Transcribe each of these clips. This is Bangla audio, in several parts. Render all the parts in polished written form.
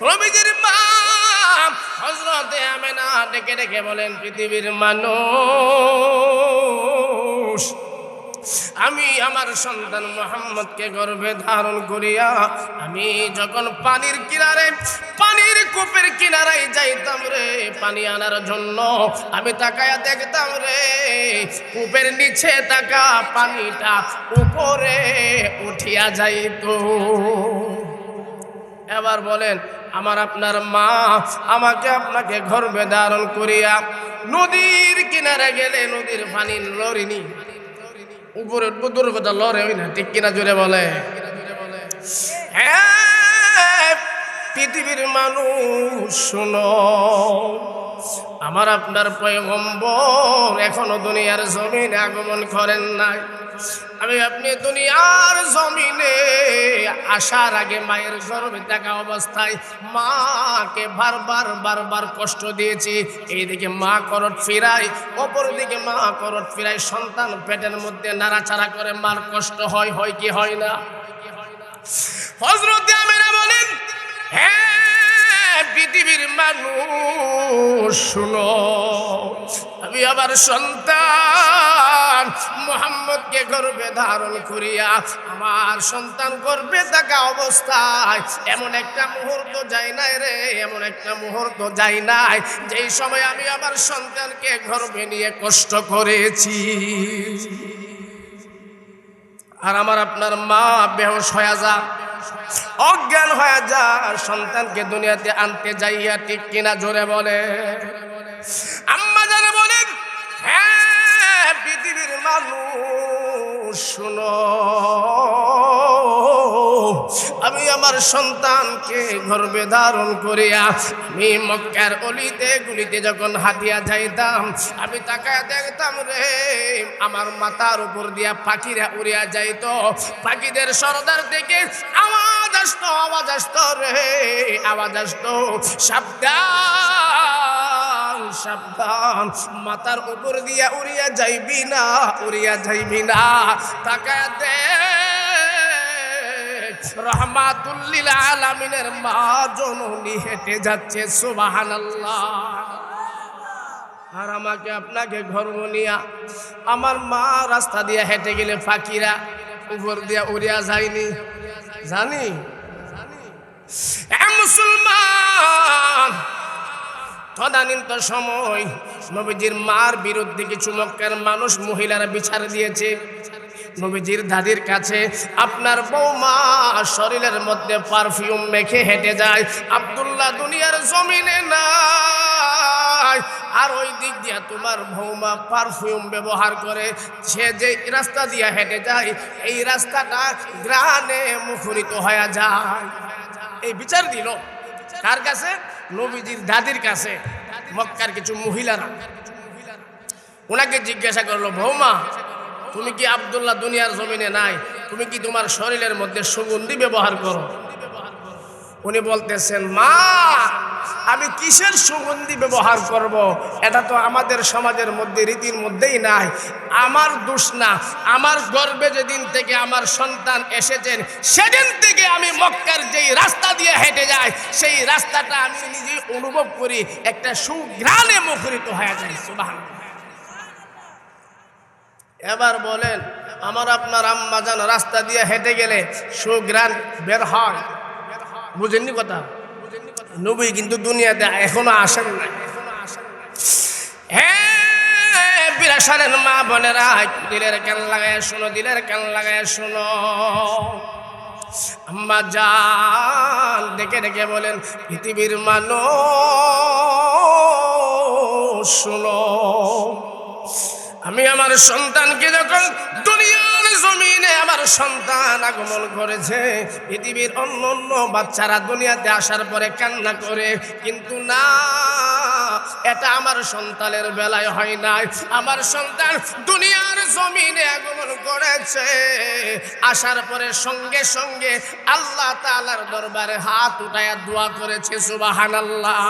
নবীজির মা হযরতে আমেনা ডেকে ডেকে বলেন, পৃথিবীর মানুষ, আমি আমার সন্তান মুহাম্মদকে গর্ভে ধারণ করিয়া আমি যখন পানির কিনারে, পানির কূপের কিনারায় যাইতাম রে পানি আনার জন্য, আমি তাকায়া দেখতাম রে কূপের নিচে তাকা পানিটা উপরে উঠিয়া যাইত। এবার বলেন, আমার আপনার মা আমাকে আপনাকে গর্ভে ধারণ করিয়া নদীর কিনারে গেলে নদীর পানি লড়িনি, উপরে বুদুর কথা লড়ে হই না, ঠিক কিনা জোরে বলে? হ্যাঁ, পৃথিবীর মানুষ শোনো, আমার আপনার পয়গম্বর এখনো দুনিয়ার জমিনে আগমন করেন নাই। আমি আপনি দুনিয়ার জমিনে আসার আগে মায়ের গর্ভে থাকা অবস্থায় মাকে বারবার কষ্ট দিয়েছি। এইদিকে মা করট ফিরায়, অপর দিকে মা করট ফিরায়, সন্তান পেটের মধ্যে নাড়াচাড়া করে মার কষ্ট হয়, হয় কি হয় না? হযরত আমেনা বলেন, হ্যাঁ পৃথিবীর মানুষ শুনো, আমি আবার সন্তান মুহাম্মদকে গর্ভে ধারণ করিয়া আমার সন্তান গর্ভে থাকা অবস্থায় এমন একটা মুহূর্ত যায় নাই রে, এমন একটা মুহূর্ত যায় নাই যেই সময় আমি আমার সন্তানকে গর্ভে নিয়ে কষ্ট করেছি। আর আমার আপনার মা বেহুশ হয়ে যা, অজ্ঞান হয়ে যা সন্তানকে দুনিয়াতে আনতে যাইয়া, ঠিক কিনা জোরে বলে? আম্মা জানে বলেন, হ্যাঁ পৃথিবীর মানুষ শুনো, আমি আমার সন্তানকে গর্ভে ধারণ করিয়া আমি মক্কার অলিতে গুলিতে যখন হাতিয়া যাইতাম, আমি তাকায় দেখতাম রে আমার মাথার উপর দিয়া পাখিরা উড়িয়া যাইত। পাখিদের সরদার থেকে আওয়াজ আসতো রে, আওয়াজ আসতো, সাবধান সাবধান, মাথার উপর দিয়া উড়িয়া যাইবি না, উড়িয়া যাইবি না। তাকায় দেখ রাহমাতুল লিল আলামিনের মা জননী হেঁটে যাচ্ছে, সুবহানাল্লাহ। আর আমাকে আপনাকে গর্ভ নিয়া আমার মা রাস্তা দিয়ে হেঁটে গেলে পাখিরা উপর দিয়া উড়িয়া যায়নি, জানি? মুসলমান, তদানীন্তন সময় নবীজির মার বিরুদ্ধে কিছু মক্কার মানুষ মহিলারা বিচার দিয়েছে। নবীজির দাদির কাছে আপনার বৌমা শরীরের মধ্যে পারফিউম মেখে হেঁটে যায়, আব্দুল্লাহ দুনিয়ার জমিনে নাই, আর ওই দিক দিয়া তোমার বৌমা পারফিউম ব্যবহার করে, সে যে রাস্তা দিয়া হেঁটে যায় এই রাস্তাটা গ্রানে মুখরিত হয়ে যায়। এই বিচার দিল কার কাছে? নবীজির দাদির কাছে। মক্কার কিছু মহিলারা ওনাকে জিজ্ঞাসা করলো, বৌমা তুমি কি আব্দুল্লাহ দুনিয়ার জমিনে নাই, তুমি কি তোমার শরীরের মধ্যে সুগন্ধি ব্যবহার করো? উনি বলতেছেন, মা আমি কিসের সুগন্ধি ব্যবহার করব? এটা তো আমাদের সমাজের মধ্যে রীতির মধ্যেই নাই। আমার দোষ না, আমার গর্ভে যেদিন থেকে আমার সন্তান এসেছেন সেদিন থেকে আমি মক্কার যেই রাস্তা দিয়ে হেঁটে যাই সেই রাস্তাটা আমি নিজে অনুভব করি, একটা সুঘ্রাণে মুখরিত হয়ে যায়। সুবহানাল্লাহ। এবার বলেন, আমার আপনার আম্মা জান রাস্তা দিয়ে হেঁটে গেলে সুঘ্রাণ বের হয়, বুঝেননি কথা? নবী কিন্তু দুনিয়াতে এখনো আসেন না। হ্যাঁ বিরাসারের মা বোনেরা, দিলের কান লাগায় শোনো, দিলের কান লাগায় শোনো। আম্মা জান ডেকে ডেকে বলেন, পৃথিবীর মানুষ শোনো, আমি আমার সন্তানকে যখন দুনিয়ার জমিনে আমার সন্তান আগমন করেছে, পৃথিবীর অন্য অন্য বাচ্চারা দুনিয়াতে আসার পরে কান্না করে, কিন্তু না, এটা আমার সন্তানের বেলায় হয় নাই। আমার সন্তান দুনিয়ার জমিনে আগমন করেছে, আসার পরে সঙ্গে সঙ্গে আল্লাহ তাআলার দরবারে হাত উঠায়া দোয়া করেছে, সুবহানাল্লাহ।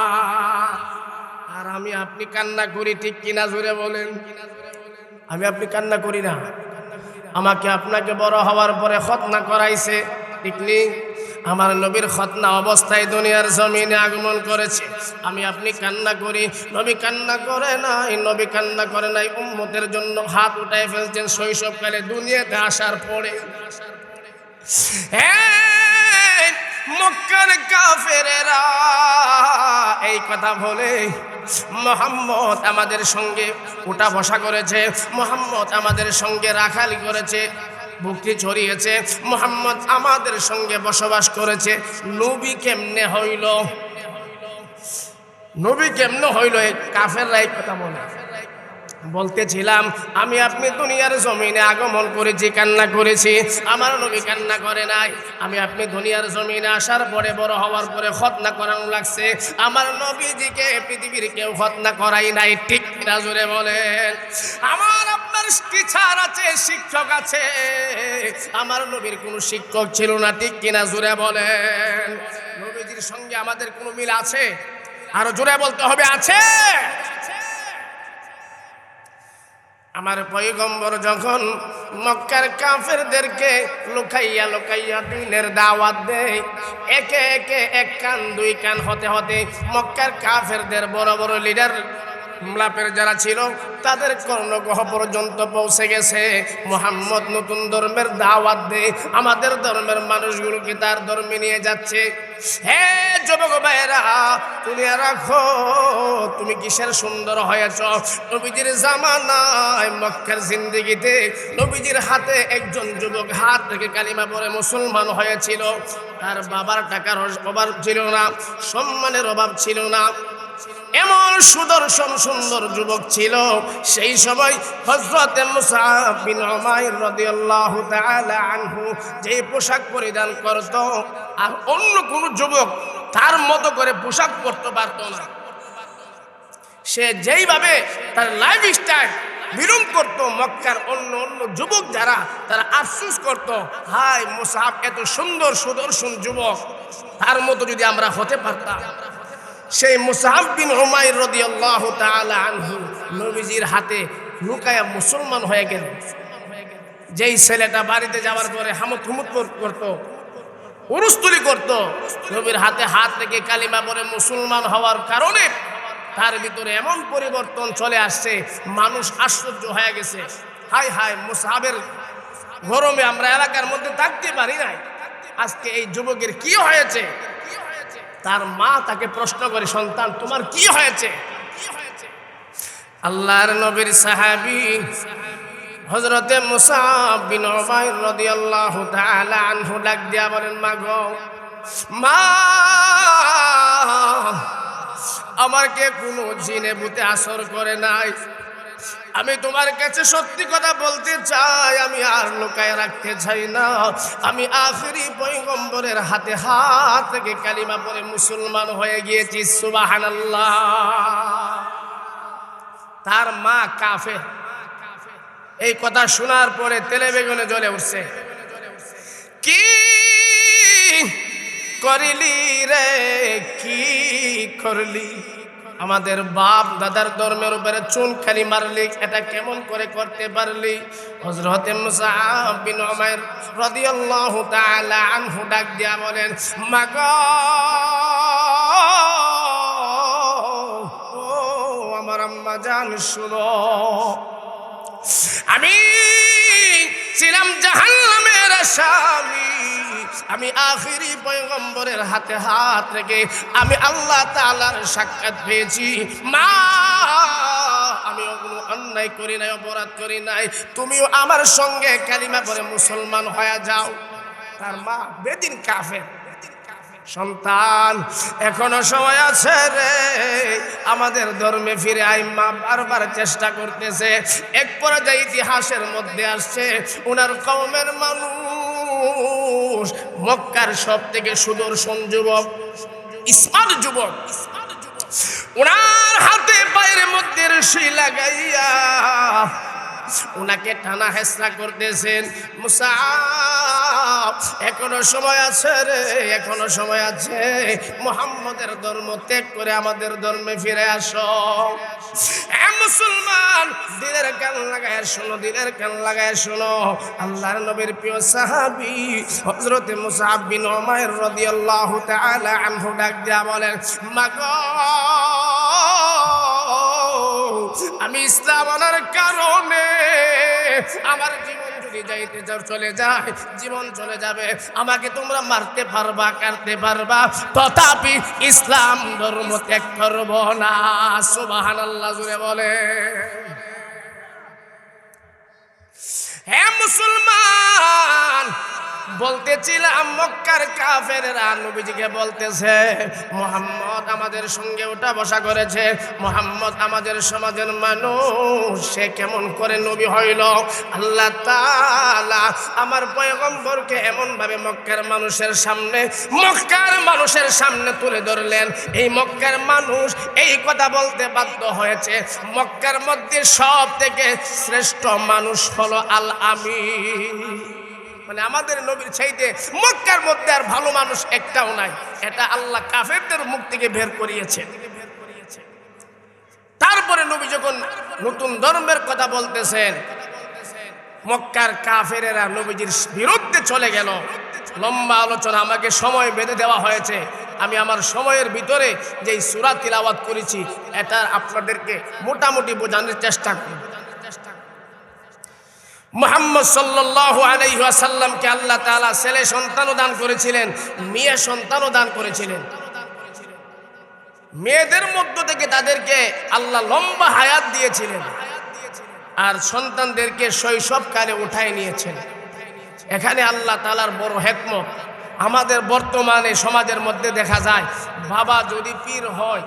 আর আমি আপনি কান্না করি, ঠিক কিনা জোরে বলেন? আমি আপনি কান্না করি না। আমাকে আপনাকে বড় হওয়ার পরে খতনা করাইছে, ঠিক নেই? আমার নবীর খতনা অবস্থায় দুনিয়ার জমিনে আগমন করেছে। আমি আপনি কান্না করি, নবী কান্না করে নাই, নবী কান্না করে নাই। উম্মতের জন্য হাত উঠায় ফেলছেন শৈশবকালে, দুনিয়াতে আসার পরে। হ্যাঁ, মক্কার কাফেরেরা এই কথা বলে মুহাম্মদ আমাদের সঙ্গে উঠা বসা করেছে, মুহাম্মদ আমাদের সঙ্গে রাখালি করেছে, ভক্তি ছড়িয়েছে, মুহাম্মদ আমাদের সঙ্গে বসবাস করেছে। নবী কেমনে হইল, নবী কেমনে হইল? এই কাফেররা এই কথা বলে। বলতেছিলাম আমি আপনি দুনিয়ার জমিনে আগমন করেছি, কান্না করেছি, আমার নবী কান্না করে নাই। আমি আপনি দুনিয়ার জমিনে আসার পরে, বড় হওয়ার পরে খতনা করানো লাগছে। আমার নবীজিকে পৃথিবীর কেউ খতনা করাই নাই, ঠিক কিনা জোরে বলেন? আমার আপনার টিচার আছে, শিক্ষক আছে, আমার নবীর কোনো শিক্ষক ছিল না, ঠিক কিনা জোরে বলেন? নবীজির সঙ্গে আমাদের কোনো মিল আছে? আরো জোরে বলতে হবে, আছে। আমার পয়গম্বর যখন মক্কার কাফেরদেরকে লুকাইয়া লুকাইয়া দিনের দাওয়াত দেয়, একে একে এক কান দুই কান হতে হতে মক্কার কাফেরদের বড় বড় লিডার মুলাপের যারা ছিল তাদের কর্ণগহ পর্যন্ত পৌঁছে গেছে। মুহাম্মদ নতুন ধর্মের দাওয়াত দেয়, আমাদের ধর্মের মানুষগুলোকে তার ধর্মে নিয়ে যাচ্ছে। হে যুবক ভাইয়েরা, তুমি রাখো, তুমি কিসের সুন্দর হয়েছ? নবীজির জামানায় মক্কার জিন্দেগিতে নবীজির হাতে একজন যুবক হাত থেকে কালিমা পড়ে মুসলমান হয়েছিল। তার বাবার টাকার অভাব ছিল না, সম্মানের অভাব ছিল না, এমন সুদর্শন সুন্দর যুবক ছিল। সেই সময় হযরত মুসআব বিন উমাইর রাদিয়াল্লাহু তাআলা আনহু যে পোশাক পরিধান করত, আর অন্য কোন যুবক তার মতো করে পোশাক পরতে পারত না। সে যেইভাবে তার লাইফস্টাইল বিলুম করত, মক্কার অন্য অন্য যুবক যারা তারা আফসোস করত, হাই মুসআব এত সুন্দর সুদর্শন যুবক, তার মতো যদি আমরা হতে পারতাম। সেই মুসআব বিন উমাইর রাদিয়াল্লাহু তাআলা আনহু নবীজির হাতে লুকায়া মুসলমান হয়ে গেল। যেই ছেলেটা বাড়িতে যাওয়ার পরে হামুদ হুমুদ করত, উরুস্তুলি করত, নবীর হাতে হাত রেখে কালিমা পড়ে মুসলমান হওয়ার কারণে তার ভিতরে এমন পরিবর্তন চলে আসছে, মানুষ আশ্চর্য হয়ে গেছে। হাই হাই, মুসআবের গরমে আমরা এলাকার মধ্যে থাকতে পারি নাই, আজকে এই যুবকের কি হয়েছে? তার মা তাকে প্রশ্ন করে, সন্তান তোমার কি হয়েছে? আল্লাহর নবীর সাহাবী হযরতে মুসআব বিন উমাইর রাদিয়াল্লাহু তাআলা আনহু ডাক দিয়া বলেন, মা গো, মা, আমার কে কোনো জিনে ভূতে আসর করে নাই। আমি তোমার কাছে সত্যি কথা বলতে চাই, আমি আর লুকায় রাখতে চাই না। আমি আখিরি পয়গম্বরের হাতে হাত থেকে কালিমা পড়ে মুসলমান হয়ে গিয়েছি। সুবহানাল্লাহ। তার মা কাফের। এই কথা শোনার পরে তেলে বেগুনে জ্বলে উঠছে। কি করিলি রে, কি করলি? আমাদের বাপ দাদার ধর্মের উপরে চুনকালি মারলি, এটা কেমন করে করতে পারলি? হযরতে মুসআব বিন উমাইর রাদিয়াল্লাহু তাআলা আনহু ডাক দিয়া বলেন, মা গো, ও আমার আম্মা জান, শুনো, আমি ছিলাম জাহান্নামের আসামি। আমি আখিরি পয়গম্বরের হাতে হাত রেখে আমি আল্লাহ তাআলার সাক্ষাৎ পেয়েছি। মা, আমি কোনো অন্যায় করি নাই, অপরাধ করি নাই, তুমিও আমার সঙ্গে কালিমা পড়ে মুসলমান হয়ে যাও। তার মা বেদিন কাফের। সন্তান, এখনো সময় আছে রে, আমাদের ধর্মে ফিরে আই। মা বারবার চেষ্টা করতেছে। এক পর্যায়ে ইতিহাসের মধ্যে আসছে, উনার কওমের মানুষ, মক্কার সব থেকে সুদর্শন যুবক, স্মার্ট যুবক, উনার হাতে পায়ের মধ্যে রশি লাগাইয়া উনাকে টানা হেসরা করতেছেন। মুসআব এখনো সময় আছে রে, এখনো সময় আছে। মুহাম্মদের ধর্ম ত্যাগ করে আমাদের ধর্মে ফিরে আসো। এ মুসলমান, দিলের কান লাগায় শোনো, দিলের কান লাগায় শোনো। আল্লাহর নবীর প্রিয় সাহাবী হযরত মুসআব বিন উমাইর রাদিয়াল্লাহু তাআলা আনহু ডাক দিয়া বলেন, মাগো আমি ইসলাম আনার কারণে আমার জীবন যদি যাইতে চলে যায়, জীবন চলে যাবে, আমাকে তোমরা মারতে পারবা, কাটতে পারবা, তথাপি ইসলাম ধর্ম ত্যাগ করব না। সুবহানাল্লাহ জুড়ে বলে। হে মুসলমান, বলতেছিলাম মক্কার কাফেররা নবীজিকে বলতেছে, মুহাম্মদ আমাদের সঙ্গে ওঠা বসা করেছে, মুহাম্মদ আমাদের সমাজের মানুষ, সে কেমন করে নবী হইল? আল্লাহ তাআলা আমার পয়গম্বরকে এমন ভাবে মক্কার মানুষের সামনে তুলে ধরলেন, এই মক্কার মানুষ এই কথা বলতে বাধ্য হয়েছে, মক্কার মধ্যে সব থেকে শ্রেষ্ঠ মানুষ হলো আল আমিন। মানে আমাদের নবীর চাইতে মক্কার মধ্যে আর ভালো মানুষ একটাও নাই। এটা আল্লাহ কাফেরদের মুখ থেকে বের করিয়েছে। তারপরে নবী যখন নতুন ধর্মের কথা বলতেছেন, মক্কার কাফেরেরা নবীজির বিরুদ্ধে চলে গেল। লম্বা আলোচনা, আমাকে সময় বেঁধে দেওয়া হয়েছে। আমি আমার সময়ের ভিতরে যেই সূরা তিলাওয়াত করেছি এটা আপনাদেরকে মোটামুটি বোঝানোর চেষ্টা করব। মুহাম্মদ সাল্লাল্লাহু আলাইহি ওয়াসাল্লামকে আল্লাহ তাআলা ছেলে সন্তানও দান করেছিলেন, মেয়ে সন্তানও দান করেছিলেন। মেয়েদের মধ্য থেকে তাদেরকে আল্লাহ লম্বা হায়াত দিয়েছিলেন, আর সন্তানদেরকে শৈশবকালে উঠায় নিয়েছেন। এখানে আল্লাহ তাআলার বড় হিকমত। আমাদের বর্তমানে সমাজের মধ্যে দেখা যায়, বাবা যদি পীর হয়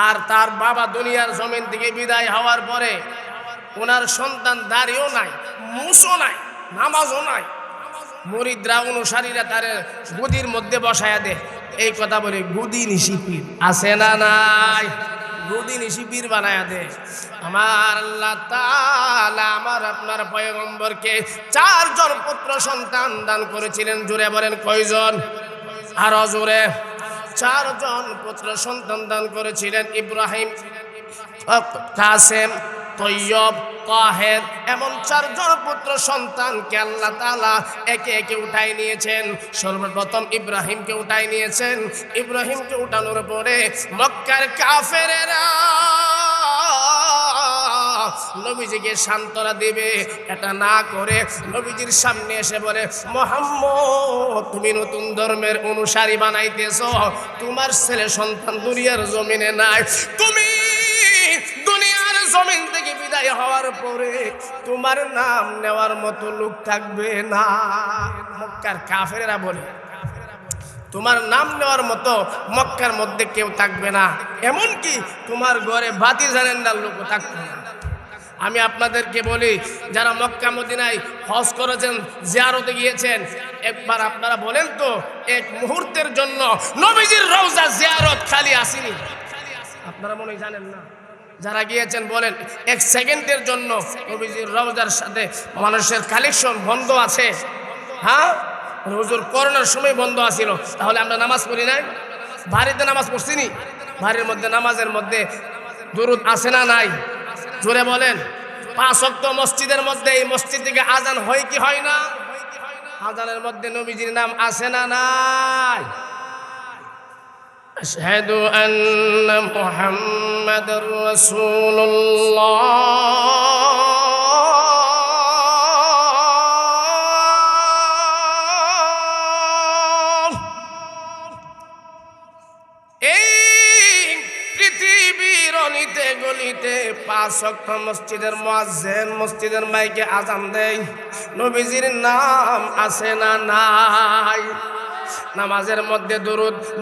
আর তার বাবা দুনিয়ার জমিন থেকে বিদায় হওয়ার পরে ওনার সন্তান দাঁড়িয়েও নাই, মুসও নাই, নামাজও নাই, মুরিদরা অনুসারীরা তার গুদির মধ্যে বসায়া দেয়। এই কথা বলে গুদি নিশি পীর আছে না নাই? গুদি নিশি পীর বানায়া দেয়। আমার আল্লাহ তাআলা আমার আপনার পয়গম্বরকে 4 জন পুত্র সন্তান দান করেছিলেন। জোরে বলেন কয়জন? আরো জোরে। 4 জন পুত্র সন্তান দান করেছিলেন। ইব্রাহিম, কাসেম, তৈয়ব, তাহের, এমন 4 জন পুত্র সন্তানকে আল্লাহ তাআলা একে একে উঠাই নিয়েছেন। সর্বপ্রথম ইব্রাহিমকে উঠাই নিয়েছেন। ইব্রাহিমকে উঠানোর পরে মক্কার কাফেরেরা নবীজিকে সান্ত্বনা দিবে, এটা না করে নবীজির সামনে এসে বলে, মুহাম্মদ তুমি নতুন ধর্মের অনুসারী বানাইতেছো, তোমার ছেলে সন্তান দুনিয়ার জমিনে নাই, তুমি দুনিয়ার জমিন থেকে বিদায় হওয়ার পরে তোমার নাম নেওয়ার মতো লোক থাকবে না। মক্কার কাফেরেরা বলে, তোমার নাম নেওয়ার মতো মক্কার মধ্যে কেউ থাকবে না, এমনকি তোমার ঘরে বাতি জানেন্দার লোক থাকবে না। আমি আপনাদেরকে বলি, যারা মক্কা মদিনায় হজ করেছেন, জিয়ারতে গিয়েছেন, একবার আপনারা বলেন তো, এক মুহূর্তের জন্য নবীজির রওজা জিয়ারত খালি আসেনি? আপনারা মনে হয় জানেন না। যারা গিয়েছেন বলেন, 1 সেকেন্ডের জন্য নবীজির রওজার সাথে মানুষের কালেকশন বন্ধ আছে? হ্যাঁ, হুজুর করোনার সময় বন্ধ আছিল, তাহলে আমরা নামাজ পড়ি নাই? বাড়িতে নামাজ পড়ছিনি? বাড়ির মধ্যে নামাজের মধ্যে দুরূদ আছে না নাই? জোরে বলেন। 5 ওয়াক্ত মসজিদের মধ্যে, এই মসজিদ থেকে আজান হয় কি হয় না? আজানের মধ্যে নবীজির নাম আছে না নাই? আশহাদু আন্না মুহাম্মাদার রাসূলুল্লাহ। গলিতে 5 ওয়াক্ত মসজিদের মুয়াজ্জিন মসজিদের মাইকে আজান দেয়, নবীজির নাম আছে না নাই? নামাজের মধ্যে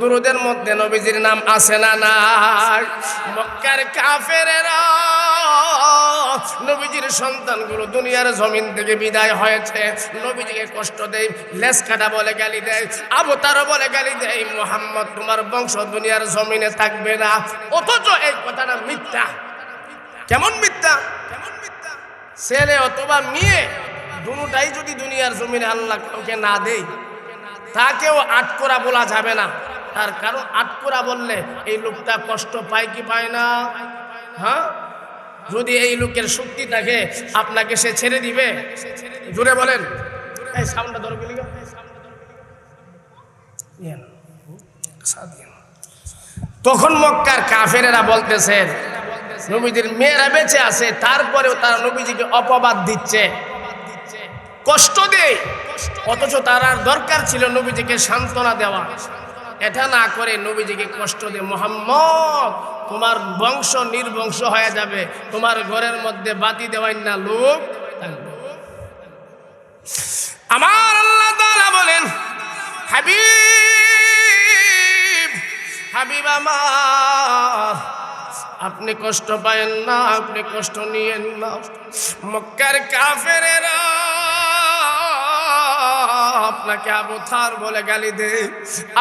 দুরুদের মধ্যে নবীজির নাম আছে না নাই? মক্কার কাফেরেরা নবীজির সন্তানগুলো দুনিয়ার জমিন থেকে বিদায় হয়েছে, নবীজিকে কষ্ট দেয়, লেজ কাটা বলে গালি দেয়, আবতার বলে গালি দেয়, মুহাম্মদ তোমার বংশ দুনিয়ার জমিনে থাকবে না। অথচ এই কথাটা মিথ্যা। কেমন মিথ্যা? ছেলে অথবা মেয়ে দুটাই যদি দুনিয়ার জমিনে আল্লাহ কাউকে না দেয়, তাকেও আটকোরা বলা যাবে না। তার কারণ আটকোরা বললে এই লোকটা কষ্ট পায় কি পায় না? হ্যাঁ, যদি এই লোকের শক্তি থাকে আপনাকে সে ছেড়ে দিবে? জোরে বলেন। এই সাউন্ডটা ধরো গেলি। তখন মক্কার কাফেরেরা বলতেছেন নবীজির মেয়েরা বেঁচে আছে, তারপরেও তারা নবীজিকে অপবাদ দিচ্ছে, কষ্ট দেয়, অথচ তার দরকার ছিল নবীজিকে সান্ত্বনা দেওয়া। এটা না করে নবীজিকে কষ্ট দেয়। মুহাম্মদ, তোমার বংশ নির্বংশ হয়ে যাবে, তোমার ঘরের মধ্যে বাতি দেওয়াই না লোক। আমার আল্লাহ তাআলা বলেন, হাবিব, হাবিব আমার, আপনি কষ্ট পায়েন না, আপনি কষ্ট নিয়েন না। মক্কার কাফেরেরা আপনাকে আবু থার বলে গালি দেয়,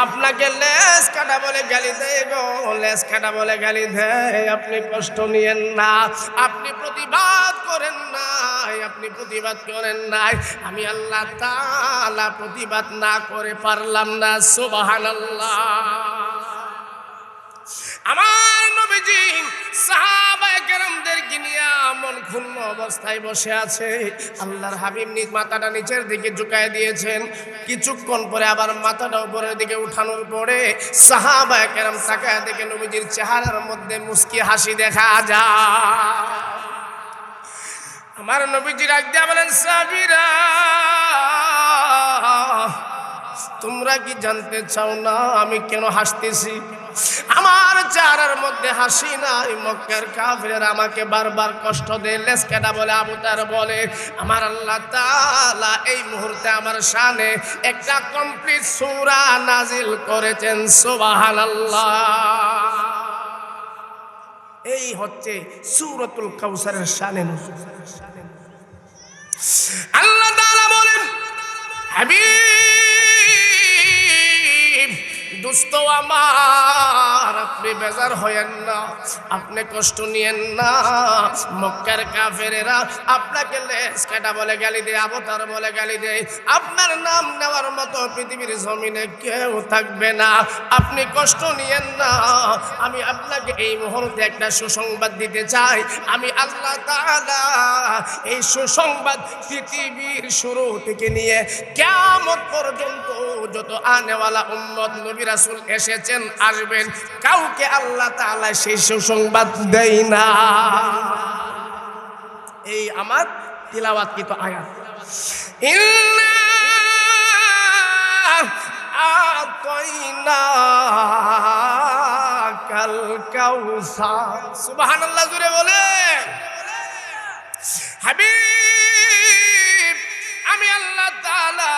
আপনাকে লেজ কাটা বলে গালি দেয় গো, লেজ কাটা বলে গালি দেয়। আপনি কষ্ট নিয়েন না, আপনি প্রতিবাদ করেন নাই, আপনি প্রতিবাদ করেন নাই। আমি আল্লাহ তাআলা প্রতিবাদ না করে পারলাম না। সুবহানাল্লাহ। আমার নবীজি সাহাবায়ে কেরামদেরকে নিয়ে মন ক্ষুণ্ণ অবস্থায় বসে আছে। আল্লাহর হাবিব নিজ মাথাটা নিচের দিকে ঝুঁকায় দিয়েছেন। কিছুক্ষণ পরে আবার মাথাটা উপরের দিকে উঠানোর পরে সাহাবায়ে কেরাম তাকায় দেখে নবীজির চেহারার মধ্যে মুস্কি হাসি দেখা যায়। আমার নবীজি ডাক দিয়া বলেন, সাহাবীরা, তোমরা কি জানতে চাও না আমি কেন হাসতেছি? আমার চেহারার মধ্যে হাসি নাই। মক্কার কাফেররা আমাকে বারবার কষ্ট দেয়, লেজ কাটা বলে, আবু তার বলে। আমার আল্লাহ তাআলা এই মুহূর্তে আমার শানে একটা কমপ্লিট সূরা নাজিল করেছেন। সুবহানাল্লাহ। এই হচ্ছে সূরাতুল কাউসারের শানে নজুল। আল্লাহ তাআলা বলেন, হাবিব, দোস্ত আমার, আপনি বেজার হয়েন না, আপনি কষ্ট নিয়েন না। মক্কার কাফেরেরা আপনাকে লেজ কাটা বলে গালি দেয়, আবু তার বলে গালি দেয়। আপনার নাম নেওয়ার মতো পৃথিবীর জমিনে কেউ থাকবে না। আপনি কষ্ট নিয়েন না। আমি আপনাকে এই মুহূর্তে একটা সুসংবাদ দিতে চাই। আমি আল্লাহ তাআলা এই সুসংবাদ পৃথিবীর শুরু থেকে নিয়ে কিয়ামত পর্যন্ত যত আনেওয়ালা উম্মত নবী রাসূল এসেছেন, আসবেন, কাউকে আল্লাহ তাআলা সেই সুসংবাদ দেয় না। এই আমার তিলাওয়াতকৃত আয়াত। ইন্না আতাইনাকাল কাউসার। সুবহানাল্লাহ, জোরে বলে। হাবিব, আমি আল্লাহ তাআলা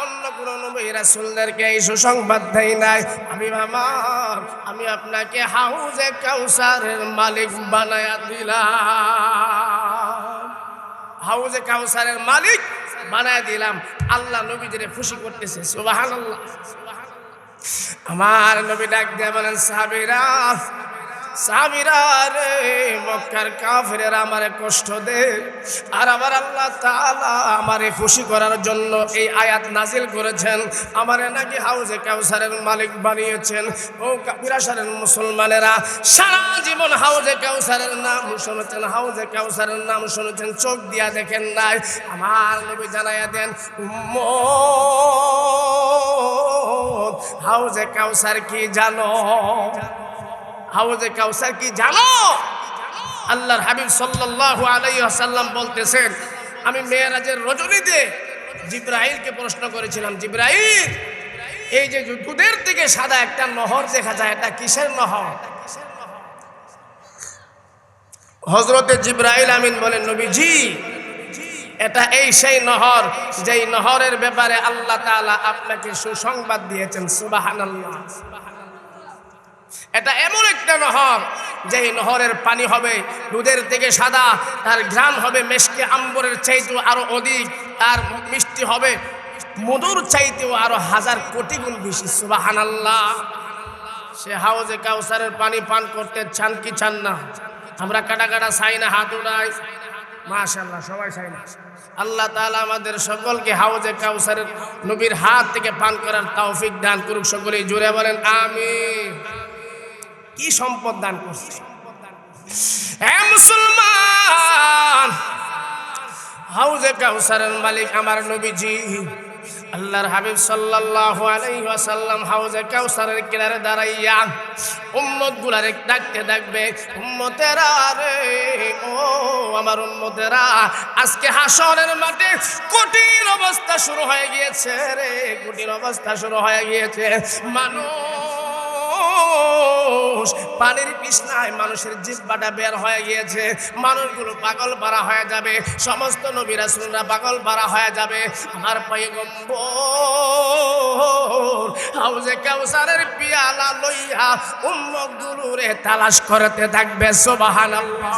অন্য কোন নবী রাসূলদেরকে এই সুসংবাদ দেই নাই। আমি আমার, আমি আপনাকে হাউজে কাউসারের মালিক বানায়া দিলাম। হাউজে কাউসারের মালিক বানায়া দিলাম। আল্লাহ নবীজিরে খুশি করতেছে। সুবহানাল্লাহ। আমার নবী ডাক দিয়ে বলেন, সাহাবীরা, সাহাবীরা রে, মক্কার কাফেরেরা আমারে কষ্ট দেয়, আর আমার আল্লাহ তাআলা আমারে খুশি করার জন্য এই আয়াত নাজিল করেছেন। আমারে নাকি হাউজে কাউসারের মালিক বানিয়েছেন। ও কাফিরাশারের মুসলমানেরা, সারা জীবন হাউজে কাউসারের নাম শুনেছেন, হাউজে কাউসারের নাম শুনেছেন, চোখ দিয়া দেখেন নাই। আমার নবী জানাইয়া দেন, উম্মত, হাউজে কাউসার কি জানো? হাউজে কাউসার কি জানো? আল্লাহর হাবিব সাল্লাল্লাহু আলাইহি ওয়াসাল্লাম বলতেছেন, আমি মেরাজের রজনীতে জিবরাইলকে প্রশ্ন করেছিলাম, জিবরাইল, এই যে দুধের থেকে সাদা একটা নহর দেখা যায়, এটা কিসের নহর? হযরতে জিবরাইল আমিন বলেন, নবীজি, এটা এই সেই নহর যেই নহরের ব্যাপারে আল্লাহ তাআলা আপনাকে সুসংবাদ দিয়েছেন। সুবহানাল্লাহ। এটা এমন একটা নহর যেই নহরের পানি হবে দুধের থেকে সাদা, তার ঘ্রাণ হবে মেশকে আম্বরের চাইতেও আরো অধিক, তার মিষ্টি হবে মধুর চাইতেও আরো হাজার কোটি গুণ বেশি। সুবহানাল্লাহ। সে হাউজে কাউসারের পানি পান করতে চান কি চান না? আমরা কাটা কাটা চাই না, হাত উড়াই, মাশাআল্লাহ, সবাই চাই না। আল্লাহ তাআলা আমাদের সকলকে হাউজে কাউসারের নবীর হাত থেকে পান করার তৌফিক দান করুক। সকলেই জোরে বলেন আমিন। কি সম্পদ দান করছে হে মুসলমান! হাউজে কাউসারের মালিক আমার নবীজি আল্লাহর হাবিব সাল্লাল্লাহু আলাইহি ওয়াসাল্লাম হাউজে কাউসারের কিনারে দাঁড়াইয়া উম্মত গুলারে ডাকতে ডাকবে, উম্মতেরা রে, ও আমার উম্মতেরা, আজকে হাসরের মাঠে কঠিন অবস্থা শুরু হয়ে গিয়েছে রে, কঠিন অবস্থা শুরু হয়ে গিয়েছে। মানুষ পানির তৃষ্ণায় মানুষের জিহ্বাটা বের হয়ে গিয়েছে, মানুষগুলো পাগল পারা হয়ে যাবে, সমস্ত নবী রাসূলরা পাগল পারা হয়ে যাবে। আমার পয়গম্বর হাউজে কাউসারের পিয়ালা লইয়া উম্মতগুলোরে তালাশ করতে থাকবে। সুবহানাল্লাহ।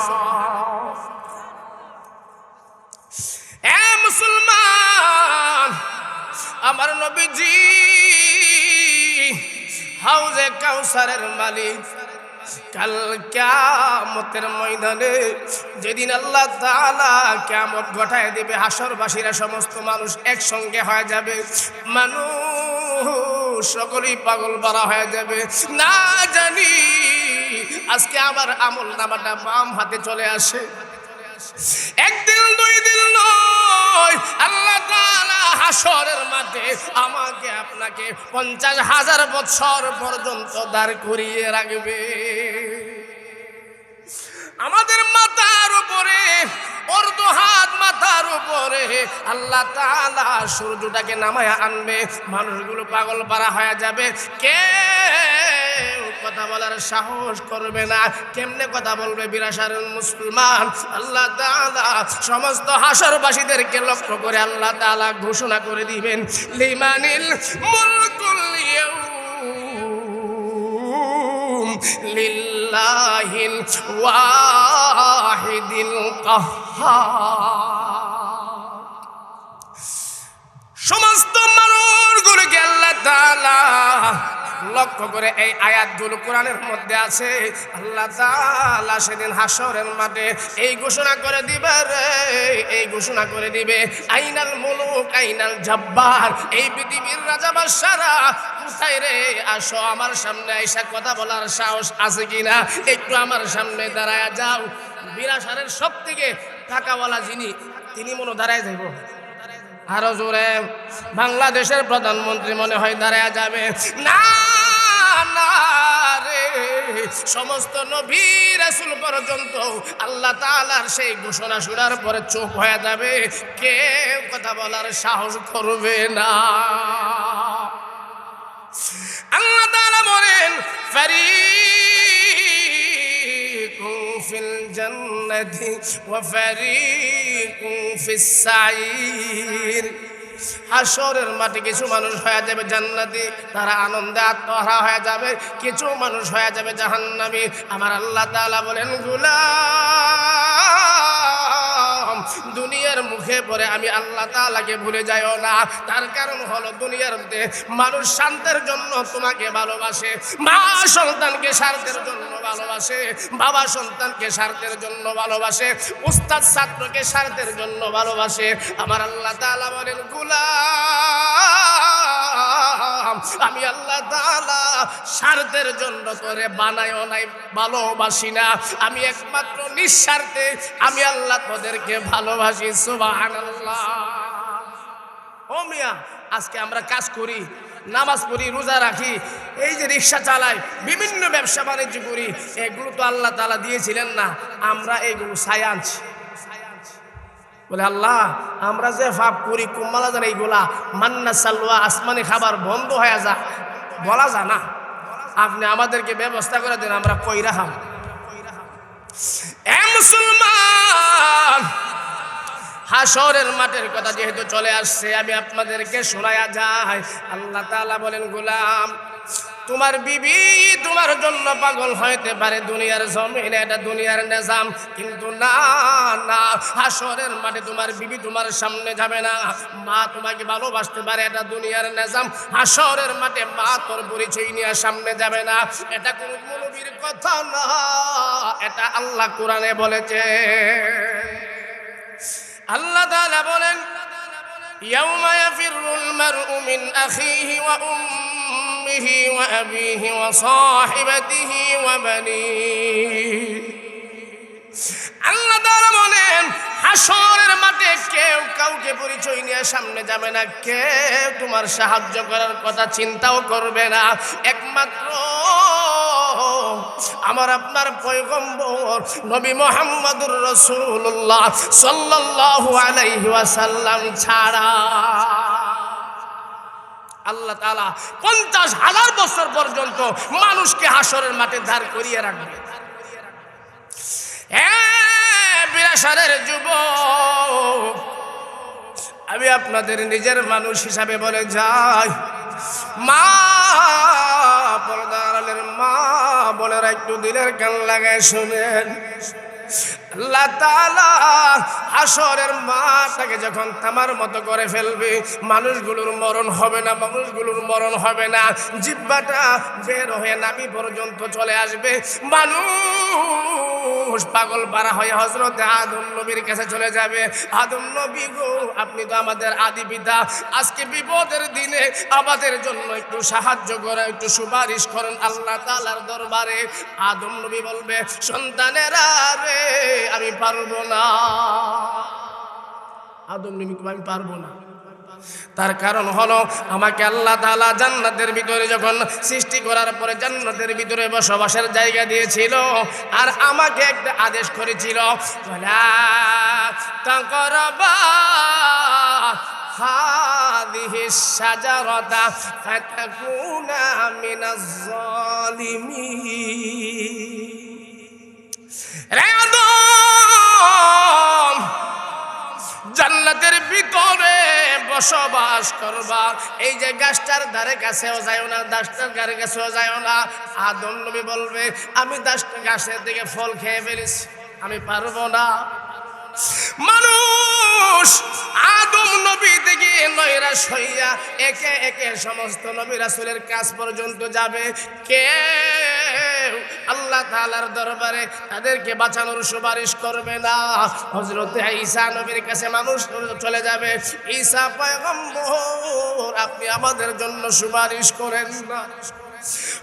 এ মুসলমান, আমার নবীজি হাউজে কাউসারের মালিক কাল কিয়ামতের ময়দানে যেদিন আল্লাহ তাআলা কিয়ামত ঘটায় দেবে, হাসরবাসীরা সমস্ত মানুষ একসঙ্গে হয়ে যাবে, মানুষ সকলেই পাগল পারা হয়ে যাবে। না জানি আজকে আমার আমল নামাটা বাম হাতে চলে আসে। একদিন দুই দিন নয়, আল্লাহ তাআলা হাসরের মাঠে আমাকে আপনাকে 50,000 বছর পর্যন্ত দাঁড় করিয়ে রাখবে। আমাদের মাথার উপরে, অর্ধ হাত মাথার উপরে আল্লাহ তাআলা সূর্যটাকে নামায়া আনবে, মানুষগুলো পাগল পারা হয়ে যাবে, কে কথা বলার সাহস করবে না। কেমনে কথা বলবে বিরাসারের মুসলমান? আল্লাহ তাআলা সমস্ত হাসরবাসীদেরকে লক্ষ্য করে আল্লাহ তাআলা ঘোষণা করে দিবেন, লিমানিল মুলকুল ইয়াউম লিল্লাহিল ওয়াহিদিল কাহ্হার। সমস্ত মানুষগুলোকে আল্লাহ তাআলা লক্ষ্য করে এই আয়াতগুলো কোরআনের মধ্যে আছে। আল্লাহ তাআলা সেদিন হাসরের মাঠে এই ঘোষণা করে দিবে রে, এই ঘোষণা করে দিবে, আইনাল মুলুক আইনাল জাব্বার, এই পৃথিবীর রাজা বাদশারা কোথায় রে? আসো আমার সামনে আইসা কথা বলার সাহস আছে কিনা একটু আমার সামনে দাঁড়ায়া যাও। বিরাসারের সব থেকে টাকাওয়ালা যিনি, তিনি মনে দাঁড়ায় যাইব। আরো জোরে, বাংলাদেশের প্রধানমন্ত্রী মনে হয় দাঁড়ায় যাবে না, না রে, সমস্ত নবী রাসূল পর্যন্ত আল্লাহ তাআলার সেই ঘোষণা শোনার পরে চুপ হয়ে যাবে, কেউ কথা বলার সাহস করবে না। আল্লাহ তাআলা বলেন, ফারিকুন ফিল জান্নাতি ওয়া ফারিকুন ফিস সাঈর। হাসরের মাঠে কিছু মানুষ হয়ে যাবে জান্নাতি, তারা আনন্দে আত্মহারা হয়ে যাবে, কিছু মানুষ হয়ে যাবে জাহান্নামী। আমার আল্লাহ তাআলা বলেন, গোলাম দুনিয়ার মুখে পড়ে আমি আল্লাহ তাআলাকে ভুলে যাইও না। তার কারণ হলো দুনিয়ার মধ্যে মানুষ শান্তির জন্য তোমাকে ভালোবাসে, মা সন্তানকে স্বার্থের জন্য ভালোবাসে, বাবা সন্তানকে স্বার্থের জন্য ভালোবাসে, উস্তাদ ছাত্রকে স্বার্থের জন্য ভালোবাসে। আমার আল্লাহ তাআলা বলেন, গোলাম আমি আল্লাহ তাআলা স্বার্থের জন্য করে বানায়ও নাই, ভালোবাসি না, আমি একমাত্র নিঃস্বার্থে আমি আল্লাহ তোদেরকে ভালোবাসি। সুবহানাল্লাহ। ও মিয়া, আজকে আমরা কাজ করি, নামাজ পড়ি, রোজা রাখি, এই যে রিক্সা চালাই, বিভিন্ন ব্যবসা বাণিজ্য করি, এগুলো তো আল্লাহ তাআলা দিয়েছিলেন না, আমরা এইগুলো সায়ান্স বলে আল্লাহ আমরা যে ভাব করি কুম্মালা জান, এইগুলা মান্না সালওয়া আসমানি খাবার বন্ধ হয়ে যা, বলা যায় না, আপনি আমাদেরকে ব্যবস্থা করে দেন, আমরা কইরা খাম। এ মুসলমান, হাসরের মাঠের কথা যেহেতু চলে আসছে, আমি আপনাদেরকে শোনায়া যাই। আল্লাহ তাআলা বলেন, গোলাম তোমার বিবি তোমার জন্য পাগল হইতে পারে দুনিয়ার জমিনে, এটা দুনিয়ার নিজাম, কিন্তু না না, হাসরের মাঠে তোমার বিবি তোমার সামনে যাবে না। মা তোমাকে ভালোবাসতে পারে, এটা দুনিয়ার নিজাম, হাসরের মাঠে মা তোর পরিচয় নিয়ে সামনে যাবে না। এটা কোন নবীর কথা না, এটা আল্লাহ কোরআনে বলেছে। আল্লাহ তাআলা বলেন ইয়াউমা ইয়াফিরুল মারউ মিন আখিহি ওয়া উম্মিহি ওয়া আবিহি ওয়া সাহিবাতিহি ওয়া বানিহি। আল্লাহ তাআলা বলেন হাসরের মাঠে কেউ কাউকে পরিচয় নিয়ে সামনে যাবে না, কেউ তোমার সাহায্য করার কথা চিন্তাও করবে না। একমাত্র আমার আপনার পয়গম্বর নবী মুহাম্মদুর রাসূলুল্লাহ সাল্লাল্লাহু আলাইহি ওয়াসাল্লাম ছাড়া। আল্লাহ তাআলা 50,000 বছর পর্যন্ত মানুষকে হাসরের মাঠে দাঁড় করিয়ে রাখবে। বিরাসারের যুবক, আমি আপনাদের নিজের মানুষ হিসাবে বলে যাই, মা পর্দার আড়ালের মা বোনেরা একটু দিলের কান লাগায় শুনেন। আল্লাহ তাআলা হাসরের মাঠটাকে যখন তামার মতো করে ফেলবে, মানুষগুলোর মরণ হবে না, মানুষগুলোর মরণ হবে না। জিহ্বাটা বের হয়ে নাভি পর্যন্ত চলে আসবে। মানুষ পাগল পারা হয়ে হযরতে আদম নবীর কাছে চলে যাবে। আদম নবী গো, আপনি তো আমাদের আদি পিতা, আজকে বিপদের দিনে আমাদের জন্য একটু সাহায্য করেন, একটু সুপারিশ করেন আল্লাহ তাআলার দরবারে। আদম নবী বলবে, সন্তানেরা রে আমি পারবো না। আদম নবী আমি পারবো না। তার কারণ হলো আমাকে আল্লাহ তাআলা জান্নাতের ভিতরে যখন সৃষ্টি করার পরে জান্নাতের ভিতরে বসবাসের জায়গা দিয়েছিল, আর আমাকে একটা আদেশ করেছিল, ওয়ালা তাকরাবা হাদিহিস শাজারাতা ফাতাকুনা মিনাজ জালিমিন। জান্নাতের ভিতরে বসবাস করবা, এই যে গাছটার ধারে কাছেও যাইও না, গাছটার ধারে কাছেও যাইও না। আদম নবী বলবে, আমি গাছের দিকে ফল খেয়ে ফেলেছি, আমি পারবো না। মানুষ আদম নবী থেকে নৈরাশ হইয়া একে একে সমস্ত নবী রাসূলের কাছ পর্যন্ত যাবে। কেউ আল্লাহ তাআলার দরবারে তাদেরকে বাঁচানোর সুপারিশ করবে না। হযরতে ঈসা নবীর কাছে মানুষ চলে যাবে, ঈসা পয়গম্বর আপনি আমাদের জন্য সুপারিশ করেন না।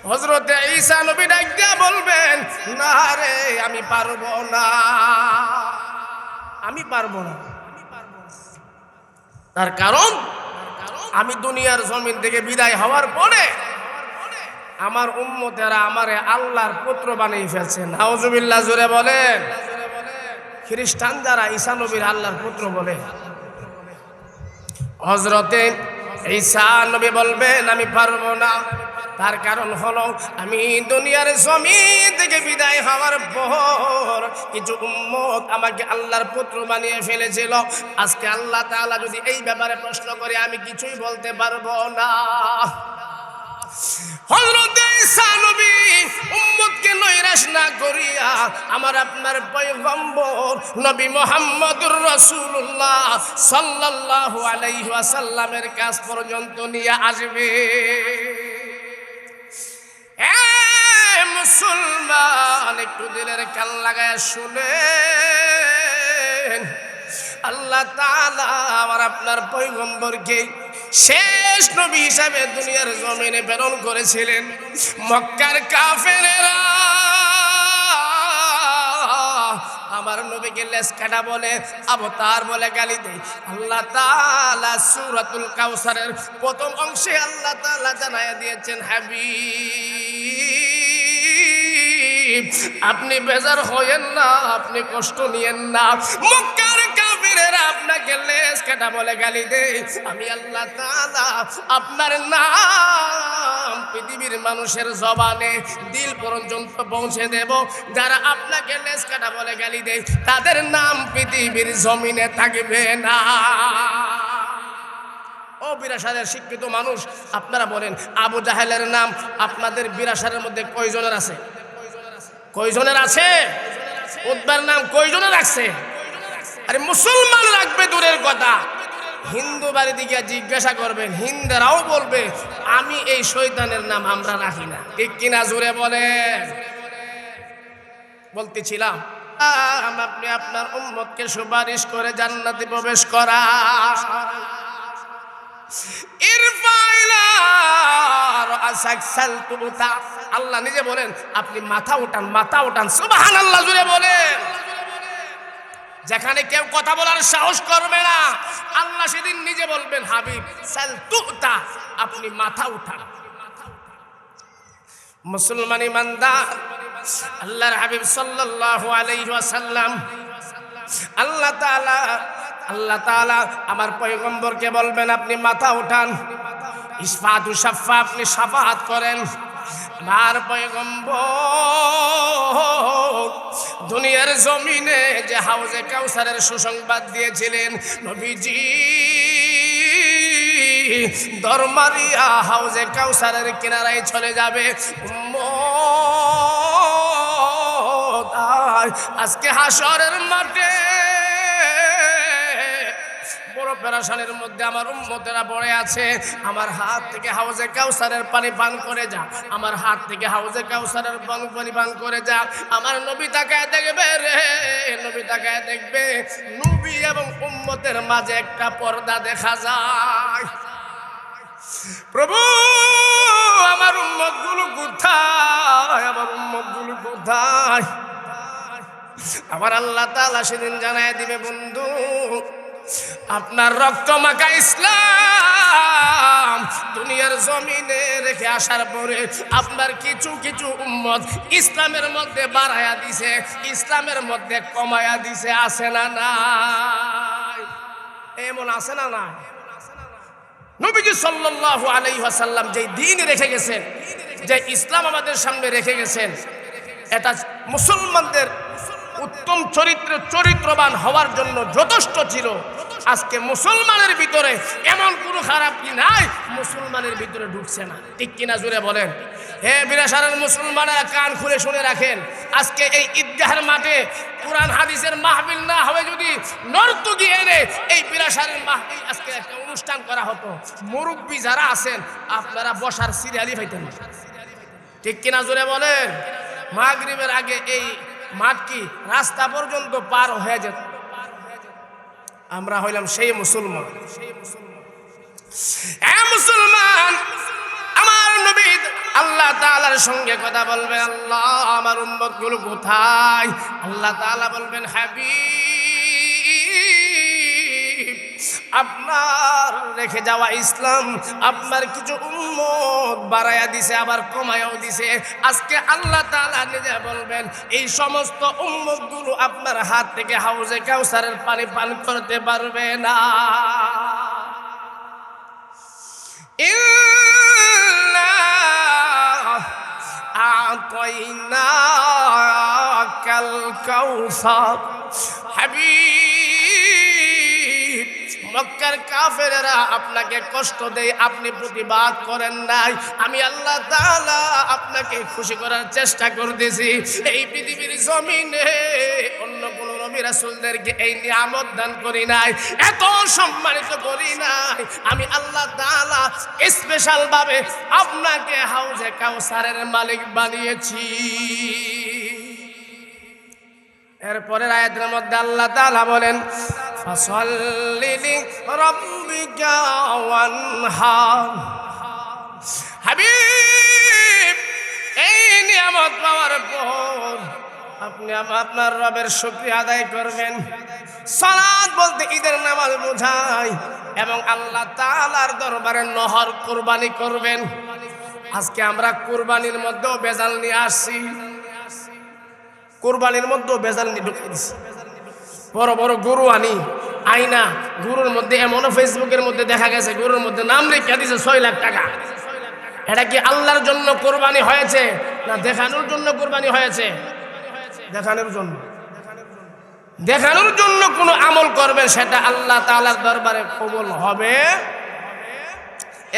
হযরতে ঈসা নবী ডাক দিয়া বলবেন, না রে আমি পারবো না, আমি পারবো না। তার কারণ আমি দুনিয়ার জমিন থেকে বিদায় হওয়ার পরে আমার উম্মতেরা আমারে আল্লাহর পুত্র বানিয়ে ফেলছে। নাউজুবিল্লাহ, জোরে বলেন। খ্রিস্টান যারা ঈসা নবীর আল্লাহর পুত্র বলে, হযরতে ঈসা নবী বলবেন আমি পারবো না। তার কারণ হলো আমি দুনিয়ার জমিন থেকে বিদায় হওয়ার পর কিছু উম্মত আমাকে আল্লাহর পুত্র বানিয়ে ফেলেছিল। আজকে আল্লাহ তাআলা যদি এই ব্যাপারে প্রশ্ন করে আমি কিছুই বলতে পারবো না। হযরতে ঈসা নবী উম্মতকে নৈরাশ না করিয়া আমার আপনার পয়গম্বর নবী মুহাম্মদুর রাসূলুল্লাহ সাল্লাল্লাহু আলাইহি ওয়াসাল্লামের কাছ পর্যন্ত নিয়ে আসবে। মুসলমান একটু দিলের কান লাগায় শুনেন, আল্লাহ তাআলা আমার আপনার পয়গম্বরকে শেষ নবী হিসাবে দুনিয়ার জমিনে প্রেরণ করেছিলেন। মক্কার কাফেরেরা আমার নবীকে লেস কাটা বলে, অবতার বলে গালি দেয়। আল্লাহ তাআলা সূরাতুল কাউসারের প্রথম অংশে আল্লাহ তাআলা জানায়া দিয়েছেন, হাবিব আপনি বেজার হয়েন না, আপনি কষ্ট নিয়েন না। মক্কার কাফেরেরা আপনাকে লেস কাটা বলে গালি দেয়, আমি আল্লাহ তাআলা আপনার নাম পৃথিবীর মানুষের জবানে দিল পর্যন্ত পৌঁছে দেব। যারা আপনাকে লেস কাটা বলে গালি দেয় তাদের নাম পৃথিবীর জমিনে থাকবে না। ও বিরাসারের শিক্ষিত মানুষ, আপনারা বলেন আবু জাহেলের নাম আপনাদের বিরাসারের মধ্যে কয়জনের আছে? কয়জনের আছে? উতবার নাম কয়জনের রাখছে? আরে মুসলমান রাখবে দূরের কথা, হিন্দু বাড়ি দিকে জিজ্ঞাসা করবেন, হিন্দুরাও বলবে আমি এই শয়তানের নাম আমরা রাখি না। ঠিক কিনা জোরে বলেন। বলতেছিলাম আপনি আপনার উম্মতকে সুপারিশ করে জান্নাতে প্রবেশ করা। আল্লাহ নিজে বলেন আপনি মাথা উঠান, মাথা উঠান। সুবহানাল্লাহ জুড়ে বলেন। যেখানে কেউ কথা বলার সাহস করবে না, আল্লাহ সেদিন নিজে বলবেন হাবিব সাল তুতা, আপনি মাথা উঠান। মুসলমান ইমানদার, আল্লাহর হাবিব সাল্লাল্লাহু আলাইহি ওয়াসাল্লাম, আল্লাহ তাআলা আমার পয়গম্বরকে বলবেন আপনি মাথা উঠান। ইসফাতু শাফা, আপনি শাফাআত করেন। আমার পয়গম্বর দুনিয়ার জমিনে যে হাউজে কাউসারের সুসংবাদ দিয়েছিলেন, নবীজি দরমারিয়া হাউজে কাউসারের কিনারায় চলে যাবে। আজকে হাসরের মাঠে বড় পেরেশানির মধ্যে আমার উম্মতেরা পড়ে আছে। আমার হাত থেকে হাউজে কাউসারের পানি পান করে যা, আমার হাত থেকে হাউজে কাউসারের পানি পান করে যা। আমার নবী তাকায় দেখবে রে, নবী তাকায় দেখবে নবী এবং উম্মতের মাঝে একটা পর্দা দেখা যায়। প্রভু আমার উম্মতগুলো কোথায়, আমার উম্মতগুলো কোথায়? আমার আল্লাহ তাআলা সেদিন জানায় দিবে বন্ধু, আপনার রক্ত মাখা ইসলাম দুনিয়ার জমিনে রেখে আসার পরে আপনার কিছু কিছু উম্মত ইসলামের মধ্যে বাড়ায়া দিছে, ইসলামের মধ্যে কমায়া দিছে। আছে না নাই? এমন আছে না নাই? নবীজি সাল্লাল্লাহু আলাইহি ওয়াসাল্লাম যে দ্বীন রেখে গেছেন, যে ইসলাম আমাদের সামনে রেখে গেছেন, এটা মুসলমানদের উত্তম চরিত্রবান হওয়ার জন্য যথেষ্ট ছিল। আজকে মুসলমানের ভিতরে এমন কোনো খারাপ কি নাই মুসলমানের ভিতরে ঢুকছে না, ঠিক কিনা জুড়ে বলেন। হে বিরাসারের মুসলমানেরা কান খুলে শুনে রাখেন, আজকে এই ঈদগাহের মাঠে কোরআন হাদিসের মাহফিল না হবে যদি নর্তকী এনে এই বিরাসারের মাহফিল আজকে একটা অনুষ্ঠান করা হতো, মুরব্বী যারা আছেন আপনারা বসার সিরিয়ালি পাইতেন, ঠিক কিনা জুড়ে বলেন। মাগরিবের আগে এই মাঠ কি রাস্তা পর্যন্ত পার হয়ে যেত। আমরা হইলাম সেই মুসলমান। মুসলমান আমার নবী আল্লাহ তাআলার সঙ্গে কথা বলবেন, আল্লাহ আমার উম্মতগুলো কোথায়? আল্লাহ তাআলা বলবেন হাবিব আপনার রেখে যাওয়া ইসলাম আপনার কিছু উম্মত বাড়ায়া দিছে, আবার কমায়াও দিছে। আজকে আল্লাহ তাআলা নিজে বলবেন এই সমস্ত উম্মতগুলো আপনার হাত থেকে হাউজে কাউসারের পানি পান করতে পারবে না। ইল্লা আতাইনাকাল কাউসার। হাবিব মক্কার কাফেরেরা আপনাকে কষ্ট দেয়, আপনি প্রতিবাদ করেন নাই। আমি আল্লাহ তাআলা আপনাকে খুশি করার চেষ্টা করতেছি। এই পৃথিবীর জমিনে অন্য কোন নবী রাসূলদেরকে এই নিয়ামত দান করি নাই, এত সম্মানিত করি নাই। আমি আল্লাহ তাআলা স্পেশাল ভাবে আপনাকে হাউজে কাউসারের মালিক বানিয়েছি। এরপরের আয়াতের মধ্যে আল্লাহ তাআলা বলেন ফাসাল্লি লিরাব্বিকা ওয়ানহার। হাবিব এই নিয়ামত পাওয়ার পর আপনি আপনার রবের শুকরিয়া আদায় করবেন। সালাত বলতে ঈদের নামাজ বোঝায়, এবং আল্লাহ তাআলার দরবারে নহর কুরবানি করবেন। আজকে আমরা কুরবানির মধ্যেও বেজাল নিয়ে আসছি, কুরবানির মধ্যেও বেজাল নিয়ে ঢুকে দিচ্ছি। বড় বড় গরু আনি আইনা, গরুর মধ্যে এমনও ফেসবুকের মধ্যে দেখা গেছে গরুর মধ্যে নাম রেখে দিয়েছে 6 লাখ টাকা। এটা কি আল্লাহর জন্য কোরবানি হয়েছে না দেখানোর জন্য কোরবানি হয়েছে? দেখানোর জন্য। দেখানোর জন্য কোনো আমল করবেন সেটা আল্লাহ তাআলার দরবারে কবুল হবে।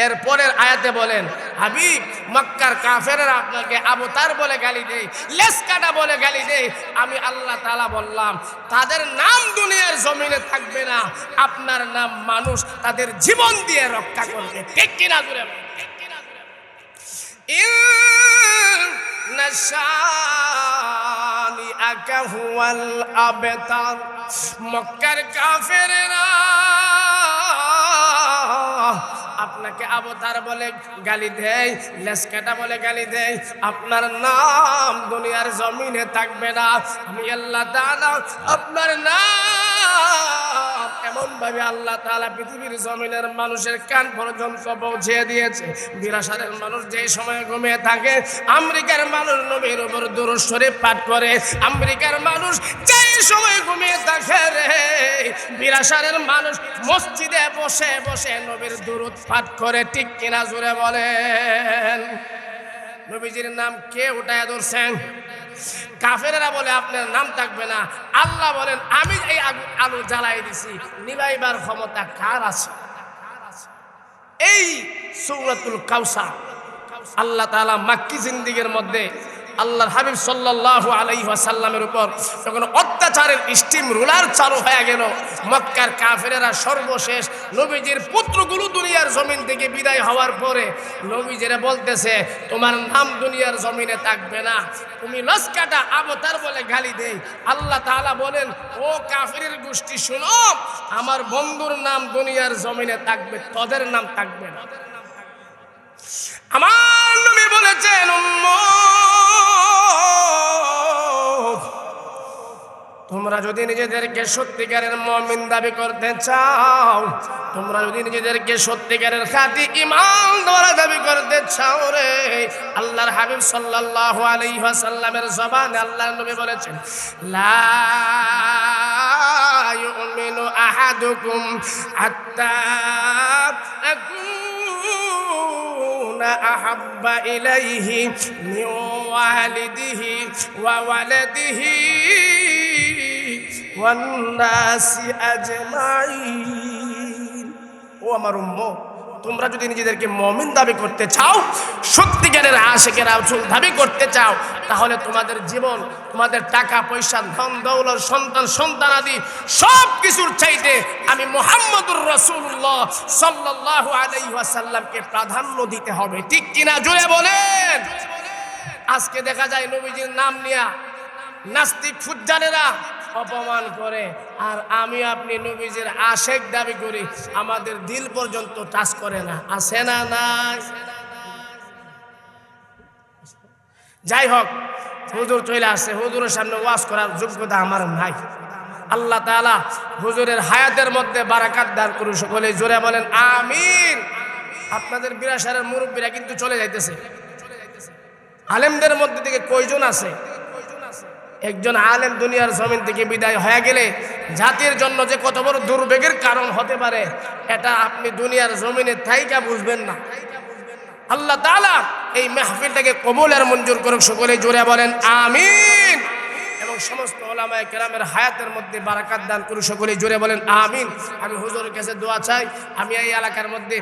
এরপরের আয়াতে বলেন হাবিব মক্কার কাফেররা আপনাকে আবতার বলে গালি দেয়, লেসকাটা বলে গালি দেয়। আমি আল্লাহ তাআলা বললাম তাদের নাম দুনিয়ার জমিনে থাকবে না, আপনার নাম মানুষ তাদের জীবন দিয়ে রক্ষা করবে, ঠিক কিনা জুড়ে? ইন্না শানি আকা হুয়াল আবতার। মক্কার কাফেরেরা আপনাকে আবতার বলে গালি দেয়, লেসকাটা বলে গালি দেয়, আপনার নাম দুনিয়ার জমিনে থাকবে না। আমি আল্লাহ তাআলা আপনার নাম এমন ভাবে আল্লাহ তাআলা পৃথিবীর জমিনের মানুষের কান পর্যন্ত পৌঁছে দিয়েছে। বিরাসারের মানুষ যে সময় ঘুমিয়ে থাকে, আমেরিকার মানুষ নবীর উপর দুরূদ শরীফ পাঠ করে। আমেরিকার মানুষ যে সময় ঘুমিয়ে থাকে রে, বিরাসারের মানুষ মসজিদে বসে বসে নবীর দুরূদ পাঠ করে। ঠিক কিনা জোরে বলেন? নবীজির নাম কে উঠায় ধরছেন? কাফেরেরা বলে আপনার নাম থাকবে না। আল্লাহ বলেন আমি এই আলো জ্বালাই দিছি, নিভাইবার ক্ষমতা কার আছে? এই সূরাতুল কাউসার আল্লাহ তাআলা মাক্কি জিন্দেগীর মধ্যে আল্লাহর হাবিব সাল্লাল্লাহু আলাইহি ওয়াসাল্লামের উপর যখন অত্যাচারের স্টিম রুলার চালু হয়ে গেল, মক্কার কাফেরেরা সর্বশেষ নবীজির পুত্রগুলো দুনিয়ার জমিন থেকে বিদায় হওয়ার পরে নবীজিরা বলতেছে তোমার নাম দুনিয়ার জমিনে থাকবে না, তুমি লস্কাটা আবতার বলে গালি দেই। আল্লাহ তাআলা বলেন ও কাফেরের গোষ্ঠী শুনো, আমার বন্ধুর নাম দুনিয়ার জমিনে থাকবে, তোদের নাম থাকবে না। আমার নবী বলেছেন তোমরা যদি নিজেদেরকে সত্যিকারের মুমিন দাবি করতে চাও, তোমরা যদি নিজেদেরকে সত্যিকারের খাঁটি ঈমানদার দাবি করতে চাও রে, আল্লাহর হাবিব সাল্লাল্লাহু আলাইহি ওয়াসাল্লামের জবানে আল্লাহর নবী বলেছেন লা ইউমিনু আহাদুকুম হাত্তা আকুনা আহাব্বা ইলাইহি মিন ওয়ালিদিহি ওয়া ওয়ালাদিহি ওয়ান্নাসি আজমাইন। ও আমার উম্মত, তোমরা যদি নিজেদেরকে মুমিন দাবি করতে চাও, সত্যিকারের আশিকের রাসূল দাবি করতে চাও, তাহলে তোমাদের জীবন, তোমাদের টাকা পয়সা, ধন দৌলত, সন্তান সন্তানাদি সব কিছুর চাইতে আমি মুহাম্মদুর রাসূলুল্লাহ সাল্লাল্লাহু আলাইহি ওয়াসাল্লামকে প্রাধান্য দিতে হবে। ঠিক কিনা জোরে বলেন? আজকে দেখা যায় নবীজির নাম নিয়া নাস্তিক ফুজ্জারেরা অপমান করে, আর আমি আপনি নবীজির আশেক দাবি করি, আমাদের দিল পর্যন্ত টাচ করে না। আছে না? নাই? যাই হোক, হুজুর চলে আসছে, হুজুরের সামনে ওয়াজ করার যোগ্যতা আমার নাই। আল্লাহ তাআলা হুজুরের হায়াতের মধ্যে বারাকাত দান করুন। সকলে জোরে বলেন আমিন। আপনাদের বিরাসারের মুরব্বীরা কিন্তু চলে যাইতেছে। আলেমদের মধ্যে থেকে কয়জন আছে? একজন আলেম দুনিয়ার জমিন থেকে বিদায় হয়ে গেলে জাতির জন্য যে কত বড় দুর্ভোগের কারণ হতে পারে, এটা আপনি দুনিয়ার জমিনে থাইকা বুঝবেন না। আল্লাহ তাআলা এই মাহফিলটাকে কবুল আর মঞ্জুর করুক। সকলে জোরে বলেন আমিন। এবং সমস্ত উলামায়ে কেরামের হায়াতের মধ্যে বারাকাত দান করুক। সকলে জোরে বলেন আমিন। আমি হুজুরের কাছে দোয়া চাই। আমি এই এলাকার মধ্যে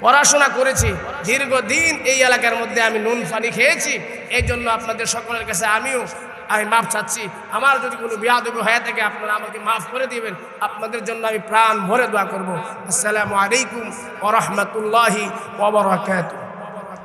পড়াশোনা করেছি, দীর্ঘদিন এই এলাকার মধ্যে আমি নুন পানি খেয়েছি, এই জন্য আপনাদের সকলের কাছে আমি মাফ চাচ্ছি। আমার যদি কোনো বেয়াদবি হয়ে থাকে আপনারা আমাকে মাফ করে দিবেন। আপনাদের জন্য আমি প্রাণ ভরে দোয়া করব। আসসালামু আলাইকুম ওয়া রাহমাতুল্লাহি ওয়া বারাকাতুহু।